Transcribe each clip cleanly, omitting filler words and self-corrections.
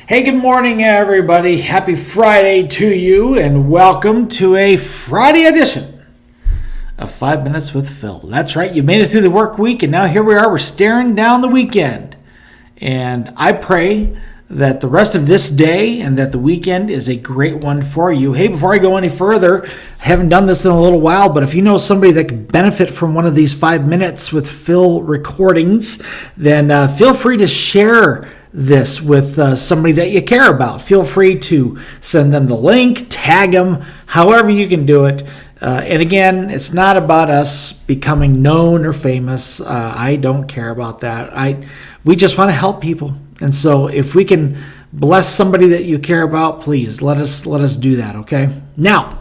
Hey, good morning, everybody. Happy Friday to you, and welcome to a Friday edition of 5 Minutes with Phil. That's right, you made it through the work week, and now here we are. We're staring down the weekend. And I pray that the rest of this day and that the weekend is a great one for you. Hey, before I go any further, I haven't done this in a little while, but if you know somebody that could benefit from one of these 5 Minutes with Phil recordings, then feel free to share this with somebody that you care about. Feel free to send them the link, tag them, however you can do it. And again, it's not about us becoming known or famous. I don't care about that. We just want to help people. And so if we can bless somebody that you care about, please let us do that, okay? Now,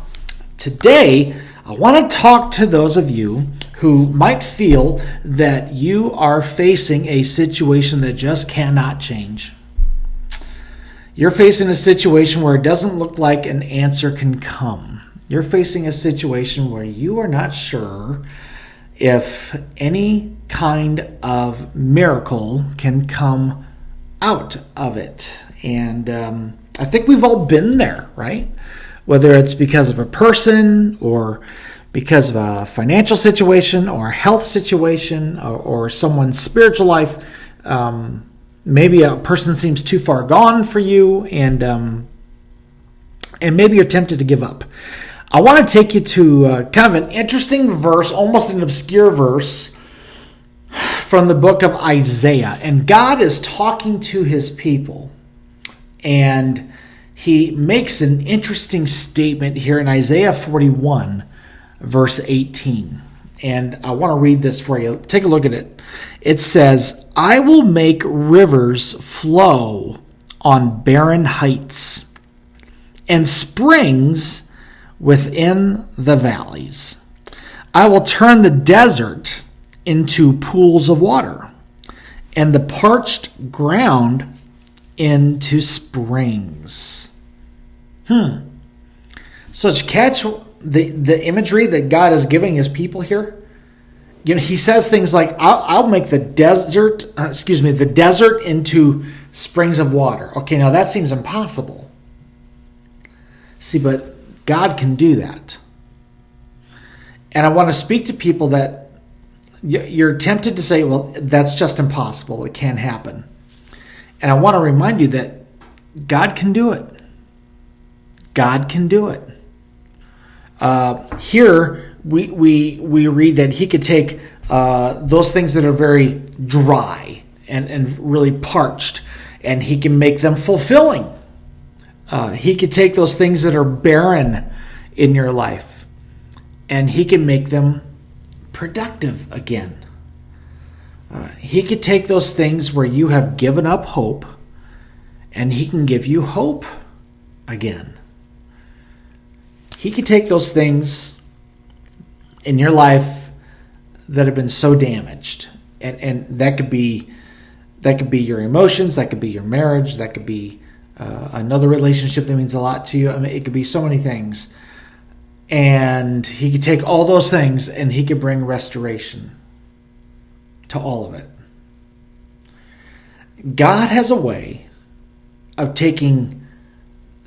today I want to talk to those of you who might feel that you are facing a situation that just cannot change. You're facing a situation where it doesn't look like an answer can come. You're facing a situation where you are not sure if any kind of miracle can come out of it. And I think we've all been there, right? Whether it's because of a person or because of a financial situation or a health situation or someone's spiritual life. Maybe a person seems too far gone for you, and maybe you're tempted to give up. I want to take you to kind of an interesting verse, almost an obscure verse from the book of Isaiah. And God is talking to his people, and he makes an interesting statement here in Isaiah 41, verse 18. And I want to read this for you. Take a look at it. It says, "I will make rivers flow on barren heights and springs within the valleys. I will turn the desert into pools of water and the parched ground into springs." So to catch the imagery that God is giving his people here, he says things like, I'll make the desert into springs of water. Okay, now that seems impossible. See, but God can do that. And I want to speak to people that you're tempted to say, well, that's just impossible. It can't happen. And I want to remind you that God can do it. God can do it. Here we read that he could take those things that are very dry and really parched, and he can make them fulfilling. He could take those things that are barren in your life, and he can make them productive again. He could take those things where you have given up hope, and he can give you hope again. He could take those things in your life that have been so damaged, and that could be your emotions, that could be your marriage, that could be another relationship that means a lot to you. I mean, it could be so many things. And he could take all those things and he could bring restoration to all of it. God has a way of taking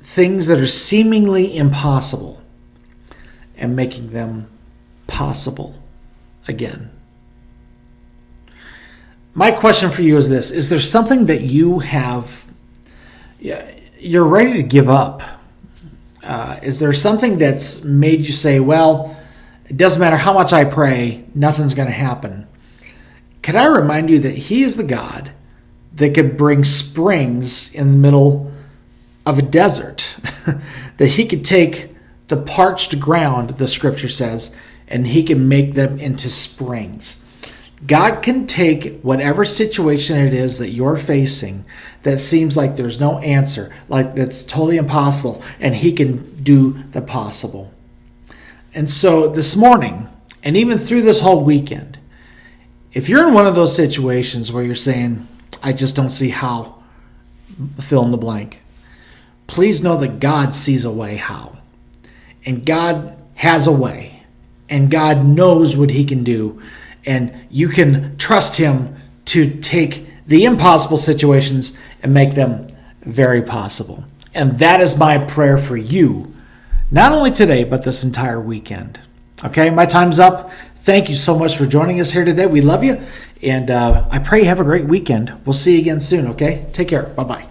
things that are seemingly impossible and making them possible again. My question for you is this: is there something that you're ready to give up? Is there something that's made you say, well, it doesn't matter how much I pray, nothing's going to happen? Can I remind you that he is the God that could bring springs in the middle of a desert? That he could take the parched ground, the scripture says, and he can make them into springs. God can take whatever situation it is that you're facing that seems like there's no answer, like that's totally impossible, and he can do the possible. And so this morning, and even through this whole weekend, if you're in one of those situations where you're saying, I just don't see how, fill in the blank, please know that God sees a way how. And God has a way. And God knows what he can do. And you can trust him to take the impossible situations and make them very possible. And that is my prayer for you, not only today, but this entire weekend. Okay, my time's up. Thank you so much for joining us here today. We love you, and I pray you have a great weekend. We'll see you again soon, okay? Take care. Bye-bye.